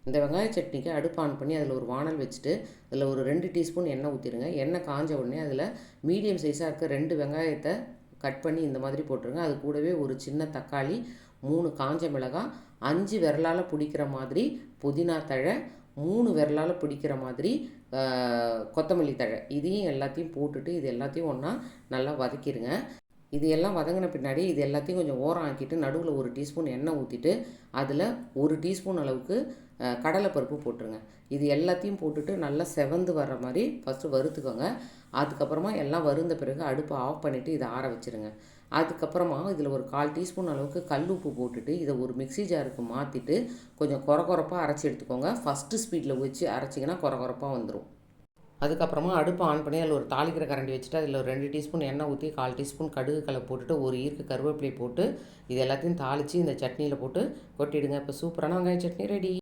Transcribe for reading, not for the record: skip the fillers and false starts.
இந்த வெங்காய சட்னிக்கு அடுப்பு ஆன் பண்ணி அதில் ஒரு வானல் வச்சுட்டு அதில் ஒரு 2 டீஸ்பூன் எண்ணெய் ஊற்றிடுங்க. எண்ணெய் காஞ்ச உடனே அதில் மீடியம் சைஸாக இருக்க 2 வெங்காயத்தை கட் பண்ணி இந்த மாதிரி போட்டுருங்க. அது கூடவே ஒரு சின்ன தக்காளி, 3 காஞ்ச மிளகாய், 5 விரலால் பிடிக்கிற மாதிரி புதினா தழை, 3 விரலால் பிடிக்கிற மாதிரி கொத்தமல்லி தழை, இதையும் எல்லாத்தையும் போட்டுட்டு இது எல்லாத்தையும் ஒன்றா நல்லா வதக்கிடுங்க. இது எல்லாம் வதங்கின பின்னாடி இது எல்லாத்தையும் கொஞ்சம் ஓரம் ஆக்கிட்டு நடுவில் 1 டீஸ்பூன் எண்ணெய் ஊற்றிட்டு அதில் 1 டீஸ்பூன் அளவுக்கு கடலைப்பருப்பு போட்டுருங்க. இது எல்லாத்தையும் போட்டுட்டு நல்லா செவந்து வர்ற மாதிரி ஃபஸ்ட்டு வறுத்துக்கோங்க. அதுக்கப்புறமா எல்லாம் வறுந்த பிறகு அடுப்பை ஆஃப் பண்ணிவிட்டு இதை ஆற வச்சுருங்க. அதுக்கப்புறமா இதில் ஒரு 1/4 டீஸ்பூன் அளவுக்கு கல் உப்பு போட்டுட்டு இதை ஒரு மிக்ஸி ஜாருக்கு மாற்றிட்டு கொஞ்சம் கொரகொரப்பாக அரைச்சி எடுத்துக்கோங்க. ஃபஸ்ட்டு ஸ்பீடில் வச்சு அரைச்சிங்கன்னா கொரகொரப்பாக வந்துடும். அதுக்கப்புறமா அடுப்பை ஆன் பண்ணி அதில் ஒரு தாளிக்கிற கரண்டி வச்சுட்டு அதில் ஒரு 2 டீஸ்பூன் எண்ணெய் ஊற்றி 1/4 டீஸ்பூன் கடுகு கலை போட்டுட்டு ஒரு ஈர்க்கு கருவேப்பிலை போட்டு இது எல்லாத்தையும் தாளித்து இந்த சட்னியில் போட்டு கொட்டிடுங்க. இப்போ சூப்பரான வெங்காய சட்னி ரெடி.